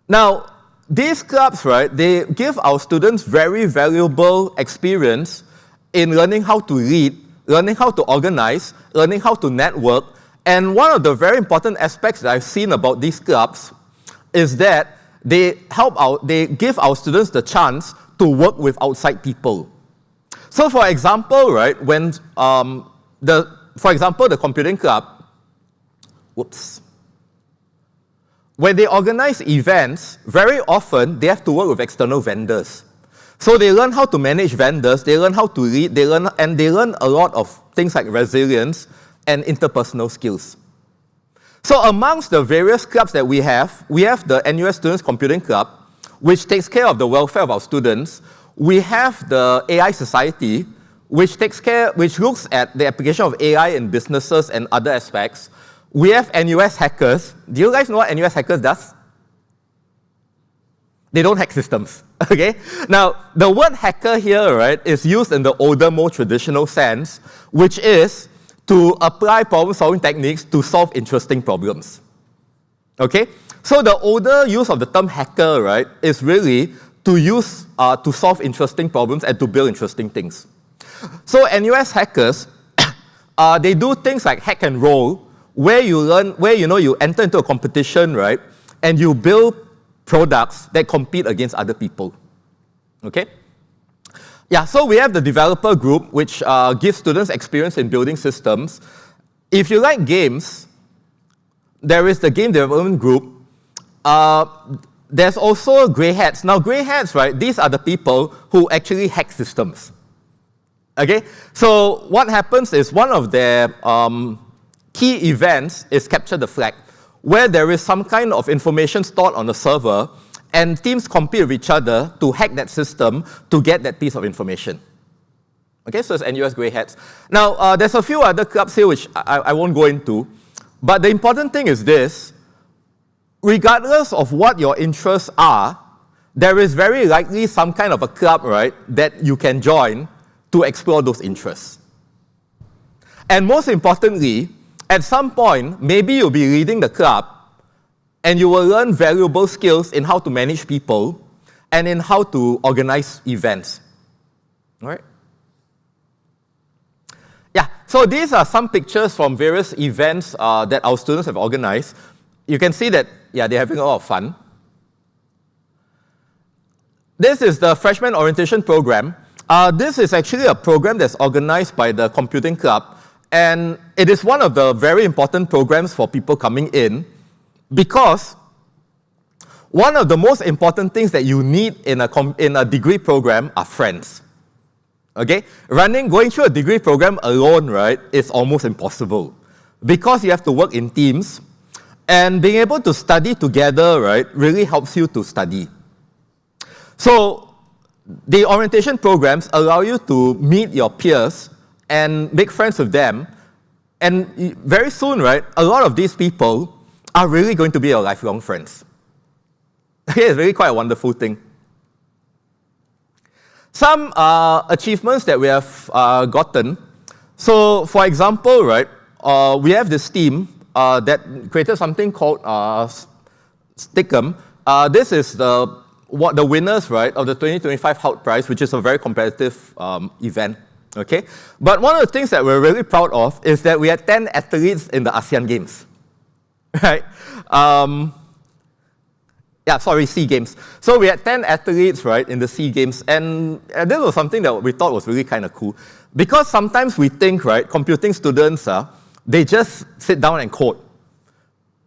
Speaker 1: Now, these clubs, right, they give our students very valuable experience in learning how to lead, learning how to organize, learning how to network. And one of the very important aspects that I've seen about these clubs is that they give our students the chance to work with outside people. So for example, right, when the computing club, when they organize events, very often they have to work with external vendors. So they learn how to manage vendors, they learn how to lead, they learn a lot of things like resilience and interpersonal skills. So amongst the various clubs that we have the NUS Students Computing Club, which takes care of the welfare of our students. We have the AI Society, which looks at the application of AI in businesses and other aspects. We have NUS Hackers. Do you guys know what NUS Hackers does? They don't hack systems, okay? Now, the word hacker here, right, is used in the older, more traditional sense, which is to apply problem-solving techniques to solve interesting problems, okay? So the older use of the term hacker, right, is really to use to solve interesting problems and to build interesting things. So NUS Hackers, they do things like hack and roll, where you enter into a competition, right, and you build products that compete against other people. Okay? Yeah, so we have the developer group, which gives students experience in building systems. If you like games, there is the game development group. There's also grey hats. Now, grey hats, right, these are the people who actually hack systems. Okay? So what happens is one of their key events is Capture the Flag, where there is some kind of information stored on a server, and teams compete with each other to hack that system to get that piece of information. Okay, so it's NUS Grey Hats. Now, there's a few other clubs here which I won't go into, but the important thing is this: regardless of what your interests are, there is very likely some kind of a club, right, that you can join to explore those interests. And most importantly, at some point, maybe you'll be leading the club and you will learn valuable skills in how to manage people and in how to organize events. All right? Yeah, so these are some pictures from various events that our students have organized. You can see that, yeah, they're having a lot of fun. This is the Freshman Orientation Program. This is actually a program that's organized by the Computing Club, and it is one of the very important programs for people coming in because one of the most important things that you need in a degree program are friends. Okay? Going through a degree program alone, right, is almost impossible because you have to work in teams, and being able to study together, right, really helps you to study. So the orientation programs allow you to meet your peers and make friends with them, and very soon, right, a lot of these people are really going to be your lifelong friends. Okay, it's really quite a wonderful thing. Some achievements that we have gotten. So, for example, right, we have this team that created something called Stickum. This is the winners, right, of the 2025 Hout Prize, which is a very competitive event. Okay, but one of the things that we're really proud of is that we had 10 athletes in the ASEAN Games, right? SEA Games. So we had 10 athletes, right, in the SEA Games, and this was something that we thought was really kind of cool, because sometimes we think, right, computing students, they just sit down and code.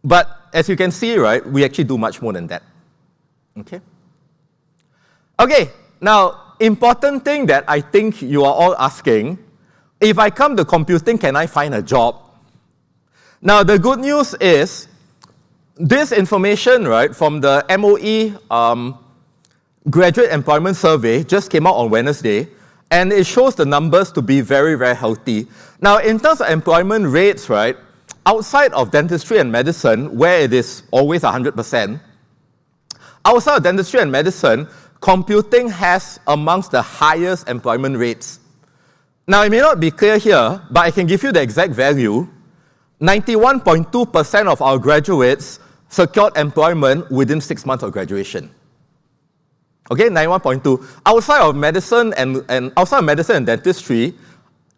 Speaker 1: But as you can see, right, we actually do much more than that. Okay? Okay, now, important thing that I think you are all asking, if I come to computing, can I find a job? Now, the good news is, this information, right, from the MOE Graduate Employment Survey just came out on Wednesday, and it shows the numbers to be very, very healthy. Now, in terms of employment rates, right, outside of dentistry and medicine, where it is always 100%, outside of dentistry and medicine, computing has amongst the highest employment rates. Now, it may not be clear here, but I can give you the exact value. 91.2% of our graduates secured employment within 6 months of graduation. Okay, 91.2. Outside of medicine and outside of medicine and dentistry,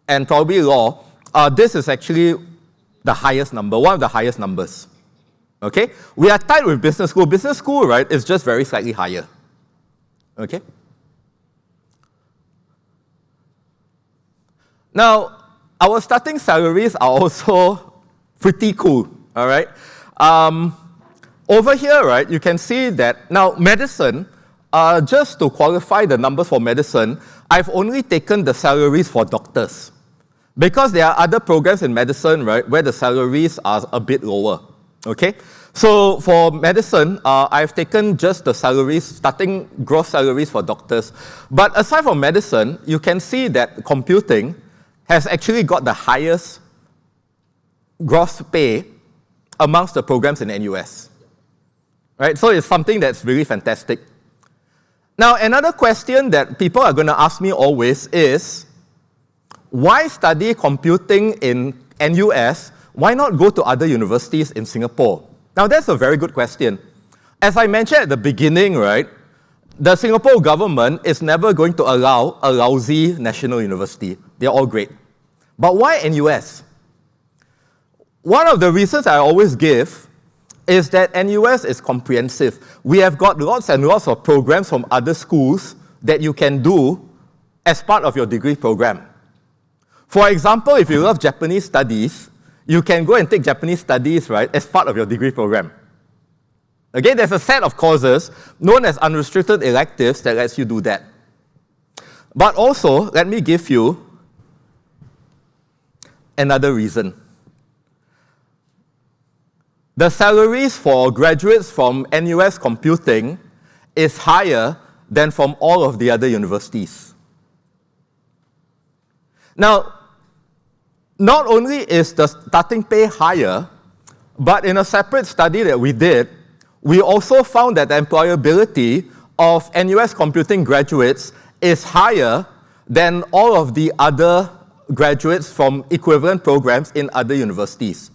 Speaker 1: and probably law, this is actually the highest number, one of the highest numbers. Okay, we are tied with business school. Business school, right, is just very slightly higher. Okay. Now, our starting salaries are also pretty cool, all right? Over here, right, you can see that, now, medicine, just to qualify the numbers for medicine, I've only taken the salaries for doctors. Because there are other programs in medicine, right, where the salaries are a bit lower, okay? So for medicine, I've taken just the salaries, starting gross salaries for doctors. But aside from medicine, you can see that computing has actually got the highest gross pay amongst the programs in NUS. Right? So it's something that's really fantastic. Now, another question that people are going to ask me always is, why study computing in NUS? Why not go to other universities in Singapore? Now, that's a very good question. As I mentioned at the beginning, right, the Singapore government is never going to allow a lousy national university. They're all great. But why NUS? One of the reasons I always give is that NUS is comprehensive. We have got lots and lots of programs from other schools that you can do as part of your degree program. For example, if you love Japanese studies, you can go and take Japanese studies, right, as part of your degree program. Okay, there's a set of courses known as unrestricted electives that lets you do that. But also, let me give you another reason. The salaries for graduates from NUS Computing is higher than from all of the other universities. Now, not only is the starting pay higher, but in a separate study that we did, we also found that the employability of NUS Computing graduates is higher than all of the other graduates from equivalent programs in other universities.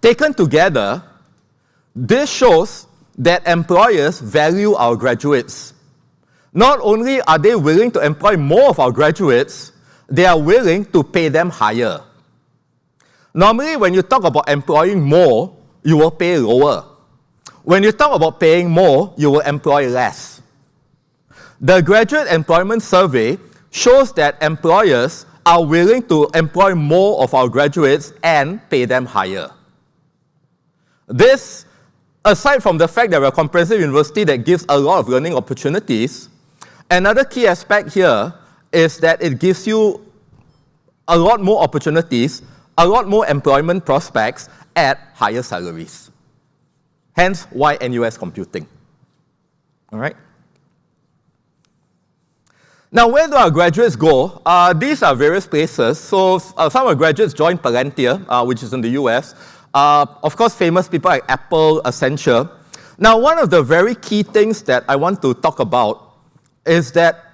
Speaker 1: Taken together, this shows that employers value our graduates. Not only are they willing to employ more of our graduates, they are willing to pay them higher. Normally, when you talk about employing more, you will pay lower. When you talk about paying more, you will employ less. The Graduate Employment Survey shows that employers are willing to employ more of our graduates and pay them higher. This, aside from the fact that we're a comprehensive university that gives a lot of learning opportunities, another key aspect here is that it gives you a lot more opportunities, a lot more employment prospects at higher salaries. Hence, why NUS Computing? All right? Now, where do our graduates go? These are various places. So, some of our graduates join Palantir, which is in the US. Of course, famous people like Apple, Accenture. Now, one of the very key things that I want to talk about is that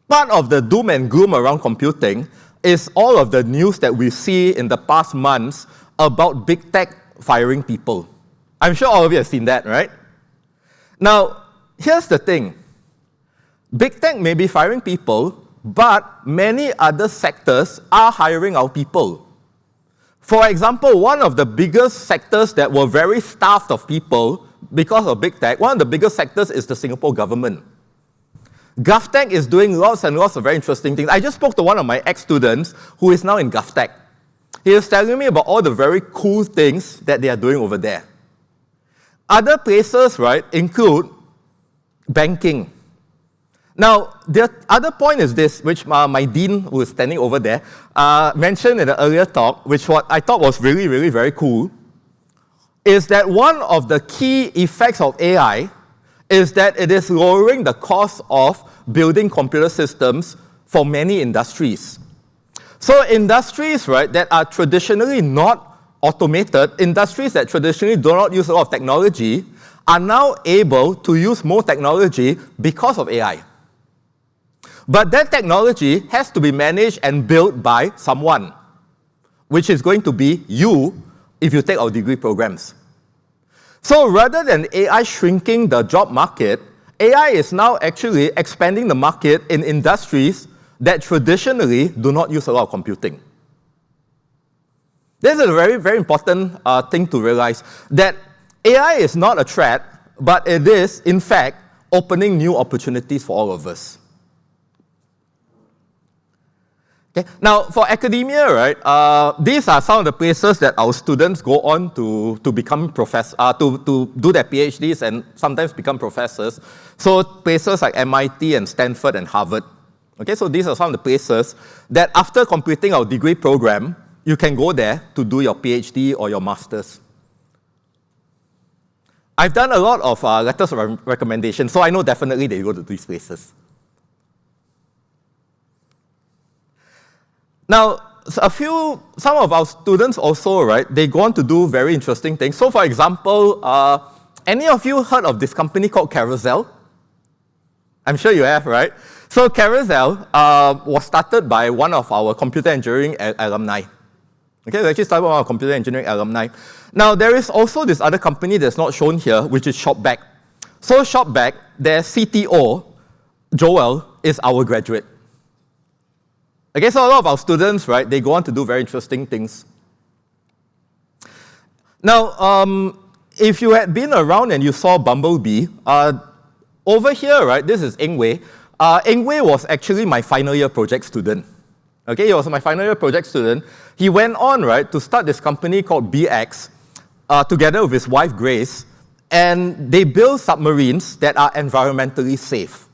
Speaker 1: part of the doom and gloom around computing is all of the news that we see in the past months about big tech firing people. I'm sure all of you have seen that, right? Now, here's the thing. Big tech may be firing people, but many other sectors are hiring our people. For example, one of the biggest sectors that were very starved of people because of big tech, one of the biggest sectors is the Singapore government. GovTech is doing lots and lots of very interesting things. I just spoke to one of my ex-students who is now in GovTech. He was telling me about all the very cool things that they are doing over there. Other places, right, include banking. Now, the other point is this, which my dean, who is standing over there, mentioned in an earlier talk, which what I thought was really, really very cool, is that one of the key effects of AI is that it is lowering the cost of building computer systems for many industries. So industries, right, that are traditionally not automated, industries that traditionally do not use a lot of technology, are now able to use more technology because of AI. But that technology has to be managed and built by someone, which is going to be you if you take our degree programs. So rather than AI shrinking the job market, AI is now actually expanding the market in industries that traditionally do not use a lot of computing. This is a very, very important thing to realize, that AI is not a threat, but it is, in fact, opening new opportunities for all of us. Okay. Now, for academia, right, these are some of the places that our students go on to become professors, to do their PhDs and sometimes become professors. So places like MIT and Stanford and Harvard. Okay, so these are some of the places that after completing our degree program, you can go there to do your PhD or your master's. I've done a lot of letters of recommendation, so I know definitely they go to these places. Now, some of our students also, right, they go on to do very interesting things. So, for example, any of you heard of this company called Carousel? I'm sure you have, right? So, Carousel was started by one of our computer engineering alumni. Okay, we actually started with our computer engineering alumni. Now, there is also this other company that's not shown here, which is Shopback. So, Shopback, their CTO, Joel, is our graduate. Okay, so a lot of our students, right, they go on to do very interesting things. Now, if you had been around and you saw Bumblebee, over here, right, this is Ingwei. Ingwei was actually my final year project student. Okay, he was my final year project student. He went on, right, to start this company called BX, together with his wife, Grace, and they build submarines that are environmentally safe.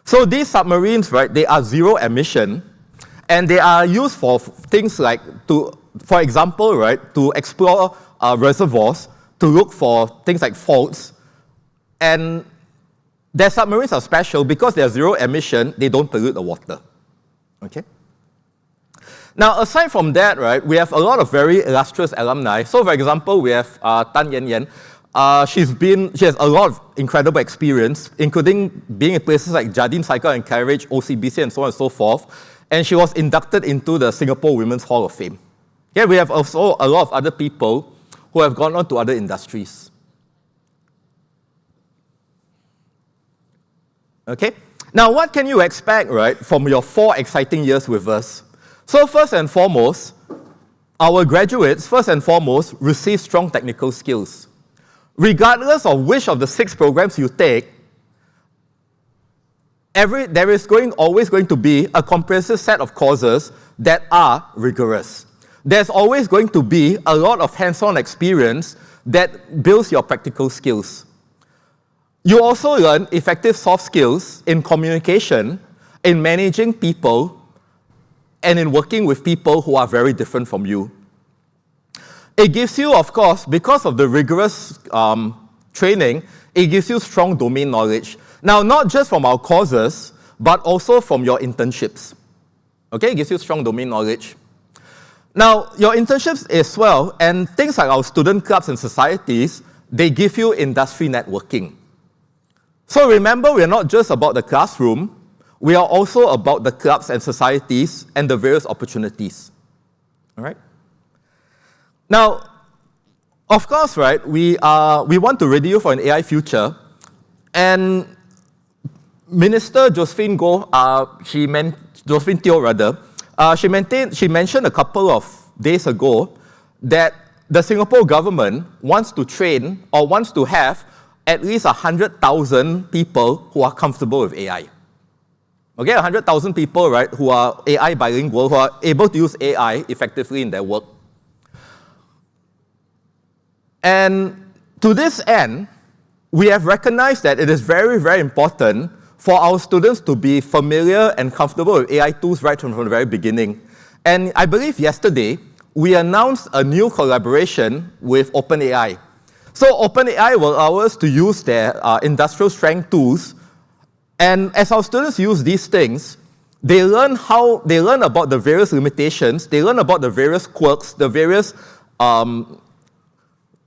Speaker 1: So these submarines, right, they are zero emission, and they are used for things like, for example, right, to explore reservoirs, to look for things like faults. And their submarines are special because they are zero emission, they don't pollute the water. Okay? Now, aside from that, right, we have a lot of very illustrious alumni. So, for example, we have Tan Yan Yan. She has a lot of incredible experience, including being in places like Jardine Cycle and Carriage, OCBC, and so on and so forth. And she was inducted into the Singapore Women's Hall of Fame. Okay, we have also a lot of other people who have gone on to other industries. Okay? Now, what can you expect, right, from your 4 exciting years with us? So first and foremost, our graduates, first and foremost, receive strong technical skills. Regardless of which of the 6 programs you take, there is always going to be a comprehensive set of courses that are rigorous. There's always going to be a lot of hands-on experience that builds your practical skills. You also learn effective soft skills in communication, in managing people, and in working with people who are very different from you. It gives you, of course, because of the rigorous training, it gives you strong domain knowledge. Now, not just from our courses, but also from your internships. Okay, it gives you strong domain knowledge. Now, your internships as well, and things like our student clubs and societies, they give you industry networking. So remember, we're not just about the classroom, we are also about the clubs and societies and the various opportunities. All right? Now, of course, right, we want to ready you for an AI future, and Minister Josephine Teo rather, she mentioned a couple of days ago that the Singapore government wants to train or wants to have at least 100,000 people who are comfortable with AI. Okay, 100,000 people, right, who are AI bilingual, who are able to use AI effectively in their work. And to this end, we have recognized that it is very, very important for our students to be familiar and comfortable with AI tools right from the very beginning. And I believe yesterday, we announced a new collaboration with OpenAI. So OpenAI will allow us to use their industrial strength tools. And as our students use these things, they learn about the various limitations, they learn about the various quirks, the various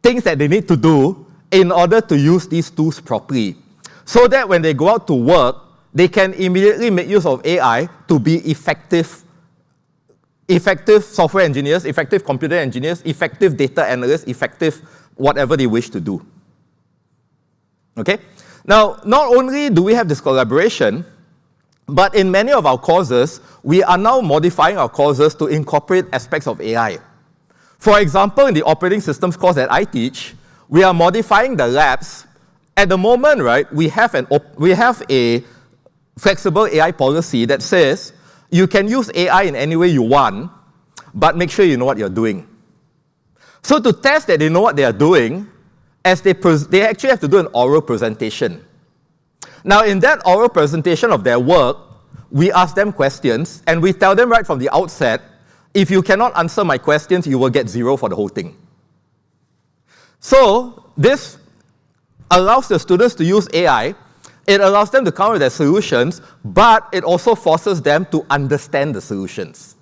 Speaker 1: things that they need to do in order to use these tools properly. So that when they go out to work, they can immediately make use of AI to be effective software engineers, effective computer engineers, effective data analysts, effective whatever they wish to do. Okay? Now, not only do we have this collaboration, but in many of our courses, we are now modifying our courses to incorporate aspects of AI. For example, in the operating systems course that I teach, we are modifying the labs. At the moment, right, we have a flexible AI policy that says you can use AI in any way you want, but make sure you know what you're doing. So to test that they know what they are doing, they actually have to do an oral presentation. Now, in that oral presentation of their work, we ask them questions, and we tell them right from the outset, if you cannot answer my questions, you will get 0 for the whole thing. So this allows the students to use AI, it allows them to come up with their solutions, but it also forces them to understand the solutions.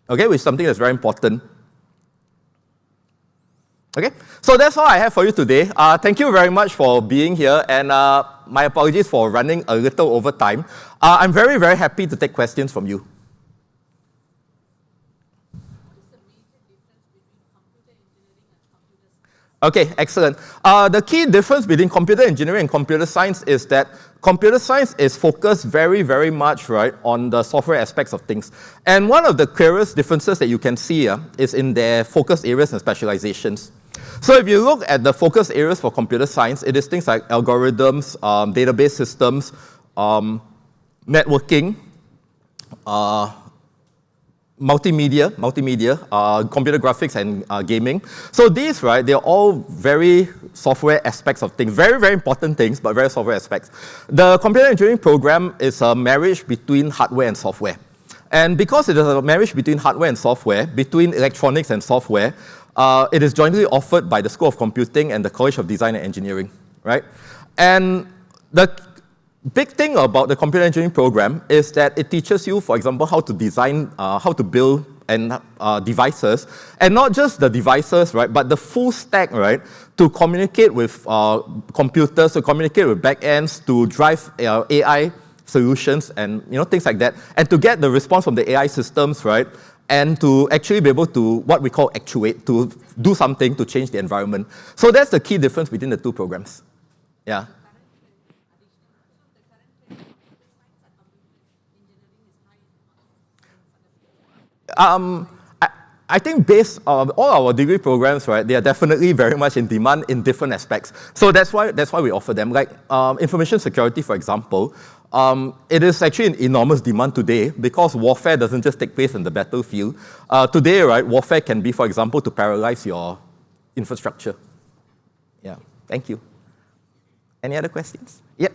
Speaker 1: Okay, which is something that's very important. Okay, so that's all I have for you today. Thank you very much for being here, and my apologies for running a little over time. I'm very, very happy to take questions from you. Okay, excellent. The key difference between computer engineering and computer science is that computer science is focused very, very much, right, on the software aspects of things. And one of the clearest differences that you can see is in their focus areas and specializations. So if you look at the focus areas for computer science, it is things like algorithms, database systems, networking, multimedia, computer graphics, and gaming. So these, right, they're all very software aspects of things. Very, very important things, but very software aspects. The computer engineering program is a marriage between hardware and software. And because it is a marriage between hardware and software, between electronics and software, it is jointly offered by the School of Computing and the College of Design and Engineering, right? And the big thing about the computer engineering program is that it teaches you, for example, how to design, how to build and devices, and not just the devices, right, but the full stack, right, to communicate with computers, to communicate with backends, to drive AI solutions and things like that, and to get the response from the AI systems, right, and to actually be able to, what we call actuate, to do something to change the environment. So that's the key difference between the two programs. Yeah. I think based on all our degree programs, right, they are definitely very much in demand in different aspects. So that's why we offer them. Like information security, for example, it is actually in enormous demand today because warfare doesn't just take place in the battlefield. Today, right, warfare can be, for example, to paralyze your infrastructure. Yeah, thank you. Any other questions? Yep.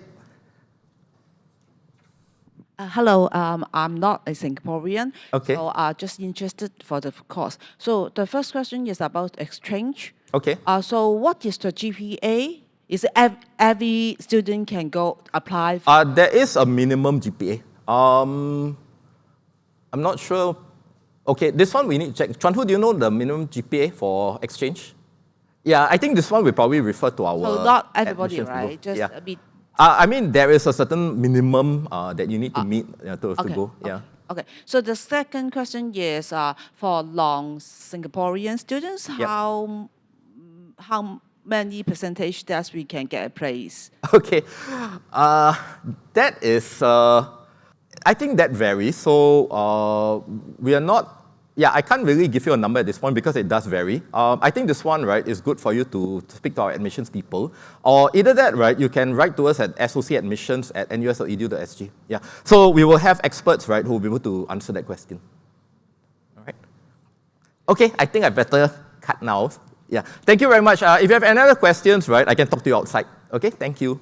Speaker 2: Hello, I'm not a Singaporean,
Speaker 1: Okay.
Speaker 2: so just interested for the course. So the first question is about exchange.
Speaker 1: Okay.
Speaker 2: So what is the GPA? Is it every student can go apply?
Speaker 1: There is a minimum GPA. I'm not sure. Okay, this one we need to check. Chuan Hu, do you know the minimum GPA for exchange? Yeah, I think this one we probably refer to our.
Speaker 2: So not everybody, right? Just
Speaker 1: yeah.
Speaker 2: a bit.
Speaker 1: I mean, there is a certain minimum that you need to meet to go. Yeah.
Speaker 2: Okay. So the second question is for non-Singaporean students, how many percentage that we can get a place?
Speaker 1: Okay. That is, I think that varies. So we are not. Yeah, I can't really give you a number at this point because it does vary. I think this one, right, is good for you to speak to our admissions people. Or either that, right, you can write to us at soc@admissions@nus.edu.sg. Yeah. So we will have experts, right, who will be able to answer that question. All right. Okay, I think I better cut now. Yeah. Thank you very much. If you have any other questions, right, I can talk to you outside. Okay, thank you.